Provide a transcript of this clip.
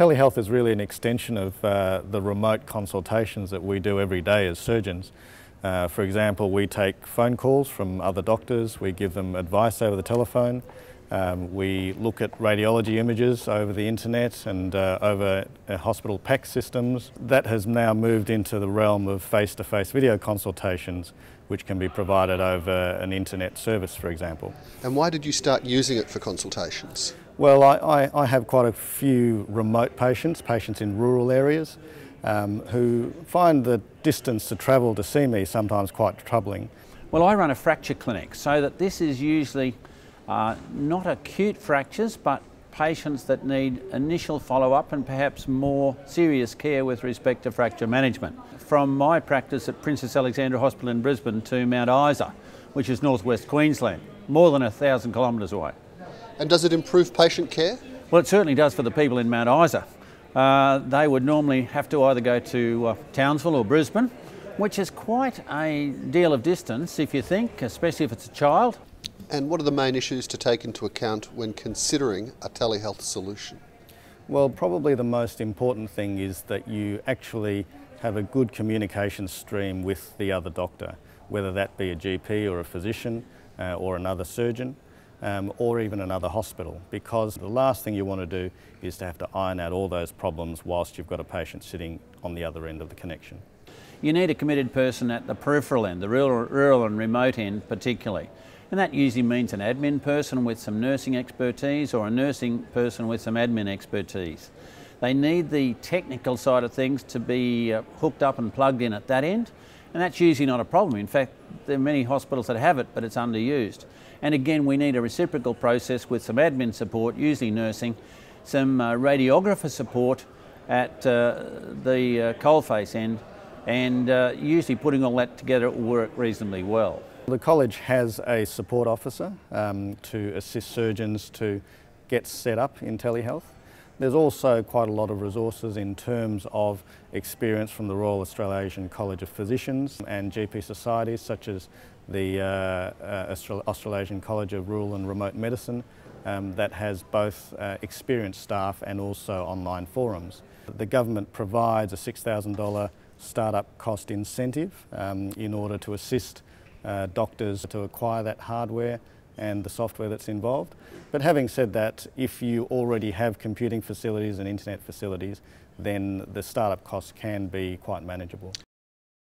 TeleHealth is really an extension of the remote consultations that we do every day as surgeons. For example, we take phone calls from other doctors, we give them advice over the telephone, we look at radiology images over the internet and over hospital PACS systems. That has now moved into the realm of face-to-face video consultations, which can be provided over an internet service, for example. And why did you start using it for consultations? Well, I have quite a few remote patients in rural areas, who find the distance to travel to see me sometimes quite troubling. Well, I run a fracture clinic, so that this is usually not acute fractures, but patients that need initial follow-up and perhaps more serious care with respect to fracture management. From my practice at Princess Alexandra Hospital in Brisbane to Mount Isa, which is northwest Queensland, more than 1,000 kilometres away. And does it improve patient care? Well, it certainly does for the people in Mount Isa. They would normally have to either go to Townsville or Brisbane, which is quite a deal of distance if you think, especially if it's a child. And what are the main issues to take into account when considering a telehealth solution? Well, probably the most important thing is that you actually have a good communication stream with the other doctor, whether that be a GP or a physician or another surgeon. Or even another hospital, because the last thing you want to do is to have to iron out all those problems whilst you've got a patient sitting on the other end of the connection. You need a committed person at the peripheral end, the rural and remote end particularly. And that usually means an admin person with some nursing expertise or a nursing person with some admin expertise. They need the technical side of things to be hooked up and plugged in at that end, and that's usually not a problem. In fact, there are many hospitals that have it, but it's underused. And again, we need a reciprocal process with some admin support, usually nursing, some radiographer support at the coalface end, and usually putting all that together will work reasonably well. The college has a support officer to assist surgeons to get set up in telehealth. There's also quite a lot of resources in terms of experience from the Royal Australasian College of Physicians and GP societies such as the Australasian College of Rural and Remote Medicine that has both experienced staff and also online forums. The government provides a $6,000 startup cost incentive in order to assist doctors to acquire that hardware and the software that's involved. But having said that, if you already have computing facilities and internet facilities, then the startup costs can be quite manageable.